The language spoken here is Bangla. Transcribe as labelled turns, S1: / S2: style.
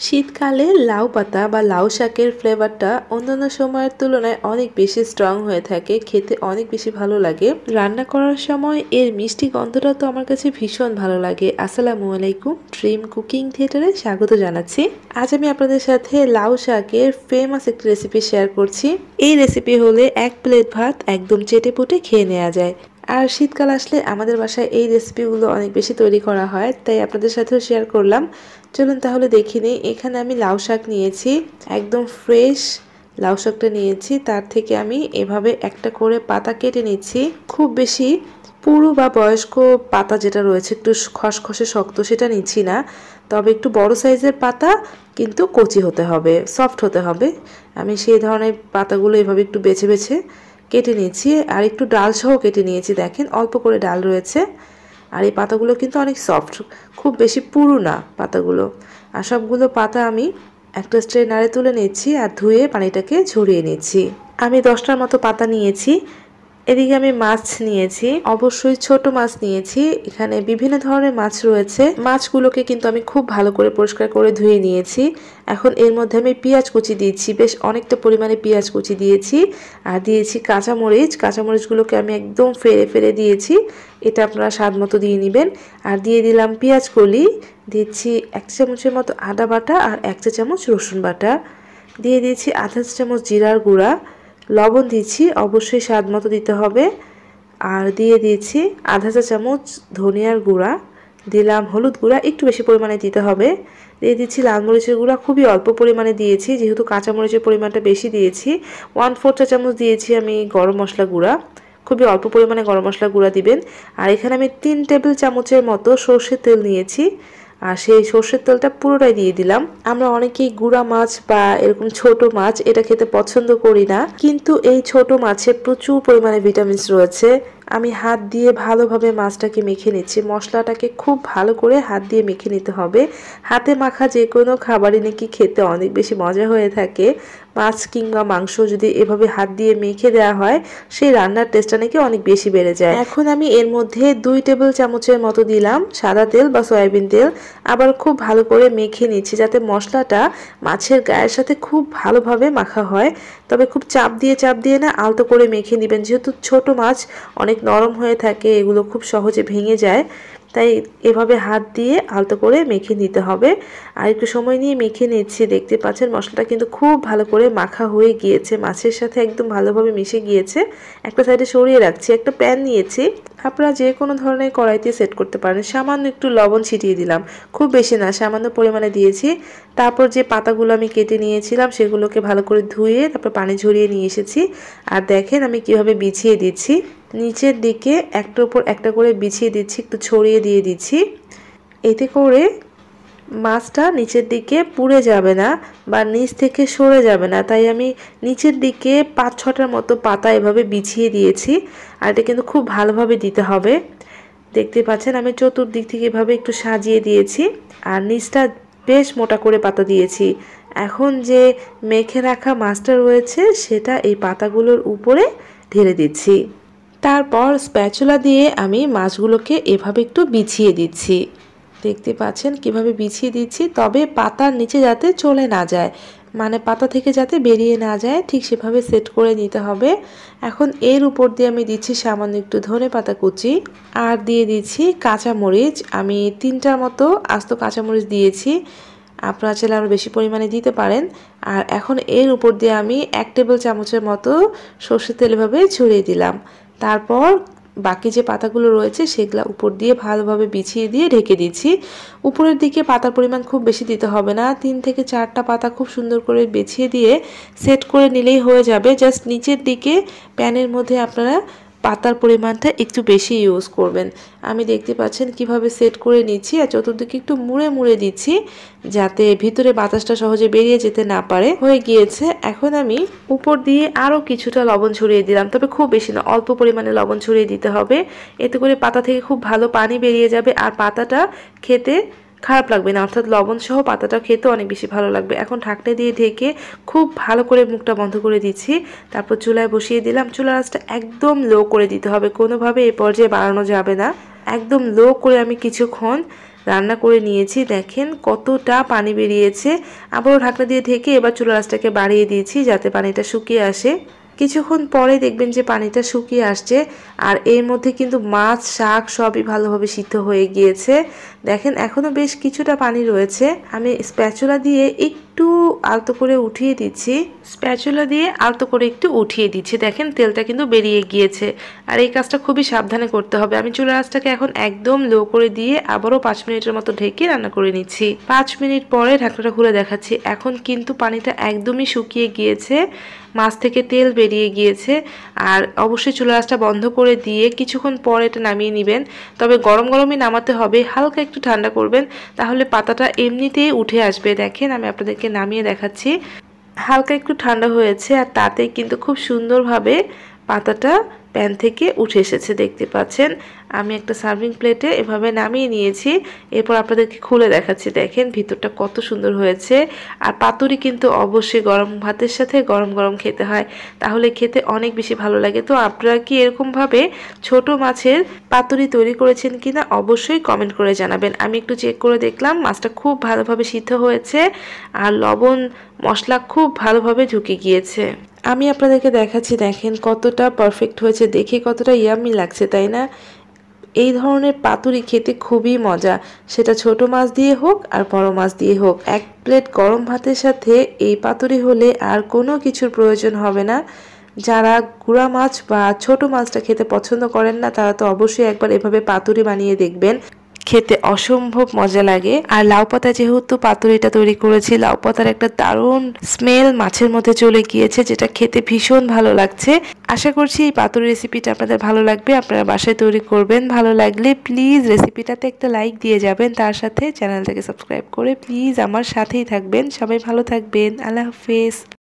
S1: শীতকালে লাউ পাতা বা লাউ শাকের ফ্লেভারটা অন্যান্য সময়ের তুলনায় অনেক বেশি স্ট্রং হয়ে থাকে, খেতে অনেক বেশি ভালো লাগে। রান্না করার সময় এর মিষ্টি গন্ধটা তো আমার কাছে ভীষণ ভালো লাগে। আসসালামু আলাইকুম, ড্রিম কুকিং থিয়েটারে স্বাগত জানাচ্ছি। আজ আমি আপনাদের সাথে লাউ শাকের ফেমাস একটি রেসিপি শেয়ার করছি। এই রেসিপি হলে এক প্লেট ভাত একদম চেটে পুটে খেয়ে নেওয়া যায়। আর শীতকাল আসলে আমাদের বাসায় এই রেসিপিগুলো অনেক বেশি তৈরি করা হয়, তাই আপনাদের সাথেও শেয়ার করলাম। চলুন তাহলে দেখে নিই। এখানে আমি লাউ শাক নিয়েছি, একদম ফ্রেশ লাউ শাকটা নিয়েছি। তার থেকে আমি এভাবে একটা করে পাতা কেটে নিচ্ছি। খুব বেশি পুরু বা বয়স্ক পাতা যেটা রয়েছে একটু খসখসে শক্ত সেটা নিচ্ছি না, তবে একটু বড় সাইজের পাতা, কিন্তু কচি হতে হবে, সফট হতে হবে। আমি সেই ধরনের পাতাগুলো এভাবে একটু বেছে বেছে কেটে নিয়েছি। আর একটু ডাল সহ কেটে নিয়েছি, দেখেন অল্প করে ডাল রয়েছে। আর এই পাতাগুলো কিন্তু অনেক সফট, খুব বেশি পুরু না পাতাগুলো। আর সবগুলো পাতা আমি একটা স্ট্রেনারে তুলে নিচ্ছি আর ধুয়ে পানিটাকে ঝরিয়ে নিচ্ছি। আমি 10টার মতো পাতা নিয়েছি। এদিকে আমি মাছ নিয়েছি, অবশ্যই ছোট মাছ নিয়েছি। এখানে বিভিন্ন ধরনের মাছ রয়েছে। মাছগুলোকে কিন্তু আমি খুব ভালো করে পরিষ্কার করে ধুয়ে নিয়েছি। এখন এর মধ্যে আমি পেঁয়াজ কুচি দিয়েছি, বেশ অনেকটা পরিমাণে পেঁয়াজ কুচি দিয়েছি। আর দিয়েছি কাঁচামরিচ। কাঁচামরিচগুলোকে আমি একদম ফেলে ফেলে দিয়েছি, এটা আপনারা স্বাদ মতো দিয়ে নেবেন। আর দিয়ে দিলাম পেঁয়াজ কলি, দিচ্ছি 1 চামচের মতো আদা বাটা আর 1 চা চামচ রসুন বাটা, দিয়ে দিয়েছি আধা চামচ জিরার গুঁড়া, লবণ দিচ্ছি অবশ্যই স্বাদ মতো দিতে হবে। আর দিয়ে দিয়েছি আধা চা চামচ ধনিয়ার গুঁড়া, দিলাম হলুদ গুঁড়া একটু বেশি পরিমাণে দিতে হবে, দিয়ে দিচ্ছি লাল মরিচের গুঁড়া খুবই অল্প পরিমাণে দিয়েছি, যেহেতু কাঁচা মরিচের পরিমাণটা বেশি দিয়েছি। 1/4 চা চামচ দিয়েছি আমি গরম মশলা গুঁড়া, খুবই অল্প পরিমাণে গরম মশলা গুঁড়া দিবেন। আর এখানে আমি 3 টেবিল চামচের মতো সর্ষের তেল নিয়েছি, আর সেই সর্ষের তেলটা পুরোটাই দিয়ে দিলাম। আমরা অনেকেই গুঁড়া মাছ বা এরকম ছোট মাছ এটা খেতে পছন্দ করি না, কিন্তু এই ছোট মাছে প্রচুর পরিমাণে ভিটামিনস রয়েছে। আমি হাত দিয়ে ভালোভাবে মাছটাকে মেখে নিচ্ছি। মশলাটাকে খুব ভালো করে হাত দিয়ে মেখে নিতে হবে। হাতে মাখা যে কোনো খাবারই নাকি খেতে অনেক বেশি মজা হয়ে থাকে। মাছ কিংবা মাংস যদি এভাবে হাত দিয়ে মেখে দেওয়া হয়, সেই রান্নার টেস্টটা নাকি অনেক বেশি বেড়ে যায়। এখন আমি এর মধ্যে 2 টেবিল চামচের মতো দিলাম সাদা তেল বা সয়াবিন তেল। আবার খুব ভালো করে মেখে নিচ্ছি, যাতে মশলাটা মাছের গায়ের সাথে খুব ভালোভাবে মাখা হয়। তবে খুব চাপ দিয়ে না, আলতো করে মেখে নেবেন, যেহেতু ছোট মাছ অনেক নরম হয়ে থাকে, এগুলো খুব সহজে ভেঙে যায়। তাই এভাবে হাত দিয়ে আলতো করে মেখে নিতে হবে। আর একটু সময় নিয়ে মেখে নিচ্ছি। দেখতে পাচ্ছেন মশলাটা কিন্তু খুব ভালো করে মাখা হয়ে গিয়েছে, মাছের সাথে একদম ভালোভাবে মিশে গিয়েছে। একটা সাইডে সরিয়ে রাখছি। একটা প্যান নিয়েছি, আপনারা যে কোনো ধরনের কড়াইতে সেট করতে পারেন। সামান্য একটু লবণ ছিটিয়ে দিলাম, খুব বেশি না, সামান্য পরিমাণে দিয়েছি। তারপর যে পাতাগুলো আমি কেটে নিয়েছিলাম সেগুলোকে ভালো করে ধুয়ে তারপর পানি ঝরিয়ে নিয়ে এসেছি। আর দেখেন আমি কিভাবে বিছিয়ে দিচ্ছি, নিচের দিকে একটার উপর একটা করে বিছিয়ে দিচ্ছি, একটু ছড়িয়ে দিয়ে দিচ্ছি। এতে করে মাছটা নিচের দিকে পুড়ে যাবে না বা নিচ থেকে সরে যাবে না। তাই আমি নিচের দিকে 5-6টার মতো পাতা এভাবে বিছিয়ে দিয়েছি। আর এটা কিন্তু খুব ভালোভাবে দিতে হবে। দেখতে পাচ্ছেন আমি চতুর্দিক থেকে এভাবে একটু সাজিয়ে দিয়েছি, আর নিচটা বেশ মোটা করে পাতা দিয়েছি। এখন যে মেখে রাখা মাছটা রয়েছে সেটা এই পাতাগুলোর উপরে ঢেলে দিচ্ছি। তারপর স্প্যাচুলা দিয়ে আমি মাছগুলোকে এভাবে একটু বিছিয়ে দিচ্ছি। দেখতে পাচ্ছেন কিভাবে বিছিয়ে দিচ্ছি, তবে পাতার নিচে যাতে চলে না যায়, মানে পাতা থেকে যাতে বেরিয়ে না যায়, ঠিক সেভাবে সেট করে নিতে হবে। এখন এর উপর দিয়ে আমি দিচ্ছি সামান্য একটু ধনেপাতা কুচি, আর দিয়ে দিচ্ছি কাঁচামরিচ। আমি 3টার মতো আস্ত কাঁচামরিচ দিয়েছি, আপনারা চাইলে আরও বেশি পরিমাণে দিতে পারেন। আর এখন এর উপর দিয়ে আমি 1 টেবিল চামচের মতো সর্ষের তেল এভাবে ছড়িয়ে দিলাম। তারপর বাকি যে পাতাগুলো রয়েছে সেগুলো উপর দিয়ে ভালোভাবে বিছিয়ে দিয়ে ঢেকে দিচ্ছি। উপরের দিকে পাতার পরিমাণ খুব বেশি দিতে হবে না, 3 থেকে 4টা পাতা খুব সুন্দর করে বিছিয়ে দিয়ে সেট করে নিলেই হয়ে যাবে। জাস্ট নিচের দিকে প্যানের মধ্যে আপনারা পাতার পরিমাণটা একটু বেশি ইউজ করবেন। আমি দেখতে পাচ্ছেন কিভাবে সেট করে নিচ্ছি, আর চতুর্দিকে একটু মুড়ে মুড়ে দিচ্ছি, যাতে ভিতরে বাতাসটা সহজে বেরিয়ে যেতে না পারে। হয়ে গিয়েছে। এখন আমি উপর দিয়ে আরও কিছুটা লবণ ছড়িয়ে দিলাম, তবে খুব বেশি না, অল্প পরিমাণে লবণ ছড়িয়ে দিতে হবে। এতে করে পাতা থেকে খুব ভালো পানি বেরিয়ে যাবে, আর পাতাটা খেতে খারাপ লাগবে না, অর্থাৎ লবণ সহ পাতাটা খেতে অনেক বেশি ভালো লাগবে। এখন ঢাকনা দিয়ে ঢেকে খুব ভালো করে মুখটা বন্ধ করে দিচ্ছি। তারপর চুলায় বসিয়ে দিলাম। চুলার আঁচটা একদম লো করে দিতে হবে, কোনোভাবে এই পর্যায়ে বাড়ানো যাবে না। একদম লো করে আমি কিছুক্ষণ রান্না করে নিয়েছি। দেখেন কতটা পানি বেরিয়েছে। আবারও ঢাকনা দিয়ে ঢেকে এবার চুলার আঁচটাকে বাড়িয়ে দিয়েছি যাতে পানিটা শুকিয়ে আসে। কিছুক্ষণ পরে দেখবেন যে পানিটা শুকিয়ে আসছে আর এর মধ্যে কিন্তু মাছ শাক সবই ভালোভাবে সিদ্ধ হয়ে গিয়েছে। দেখেন এখনো বেশ কিছুটা পানি রয়েছে। আমি স্প্যাচুলা দিয়ে একটু আলতো করে উঠিয়ে দিচ্ছি। দেখেন তেলটা কিন্তু বেরিয়ে গিয়েছে। আর এই কাজটা খুবই সাবধানে করতে হবে। আমি চুলার আঁচটাকে এখন একদম লো করে দিয়ে আবারও 5 মিনিটের মতো ঢেকে রান্না করে নিচ্ছি। 5 মিনিট পরে ঢাকনাটা খুলে দেখাচ্ছি। এখন কিন্তু পানিটা একদমই শুকিয়ে গিয়েছে, মাছ থেকে তেল বেরিয়ে গিয়েছে। আর অবশ্যই চুলার আঁচটা বন্ধ করে দিয়ে কিছুক্ষণ পরে এটা নামিয়ে নেবেন। তবে গরম গরমই নামাতে হবে, হালকা একটু ঠান্ডা করবেন, তাহলে পাতাটা এমনিতেই উঠে আসবে। দেখেন আমি আপনাদেরকে নামিয়ে দেখাচ্ছি। হালকা একটু ঠান্ডা হয়েছে আর তাতে কিন্তু খুব সুন্দরভাবে পাতাটা প্যান থেকে উঠে এসেছে, দেখতে পাচ্ছেন। আমি একটা সার্ভিং প্লেটে এভাবে নামিয়ে নিয়েছি। এরপর আপনাদেরকে খুলে দেখাচ্ছি। দেখেন ভিতরটা কত সুন্দর হয়েছে। আর পাতুরি কিন্তু অবশ্যই গরম ভাতের সাথে গরম গরম খেতে হয়, তাহলে খেতে অনেক বেশি ভালো লাগে। তো আপনারা কি এরকমভাবে ছোট মাছের পাতুরি তৈরি করেছেন কিনা অবশ্যই কমেন্ট করে জানাবেন। আমি একটু চেক করে দেখলাম মাছটা খুব ভালোভাবে সিদ্ধ হয়েছে আর লবণ মশলা খুব ভালোভাবে ঢুকে গিয়েছে। আমি আপনাদেরকে দেখাচ্ছি। দেখেন কতটা পারফেক্ট হয়েছে, দেখে কতটা ইয়ামি লাগছে, তাই না? এই ধরনের পাতুরি খেতে খুবই মজা, সেটা ছোট মাছ দিয়ে হোক আর বড় মাছ দিয়ে হোক। এক প্লেট গরম ভাতের সাথে এই পাতুরি হলে আর কোনো কিছুর প্রয়োজন হবে না। যারা গুঁড়া মাছ বা ছোট মাছটা খেতে পছন্দ করেন না তারা তো অবশ্যই একবার এভাবে পাতুরি বানিয়ে দেখবেন, খেতে অসম্ভব মজা লাগে। আর লাউ পাতা যেহেতু পাতুরিটা তৈরি করেছি, লাউ পাতার একটা দারুণ স্মেল মাছের মধ্যে চলে গিয়েছে, যেটা খেতে ভীষণ ভালো লাগছে। আশা করছি এই পাতুরি রেসিপিটা আপনাদের ভালো লাগবে, আপনারা বাসায় তৈরি করবেন। ভালো লাগলে প্লিজ রেসিপিটাতে একটা লাইক দিয়ে যাবেন, তার সাথে চ্যানেলটাকে সাবস্ক্রাইব করে প্লিজ আমার সাথেই থাকবেন। সবাই ভালো থাকবেন। আল্লাহ হাফেজ।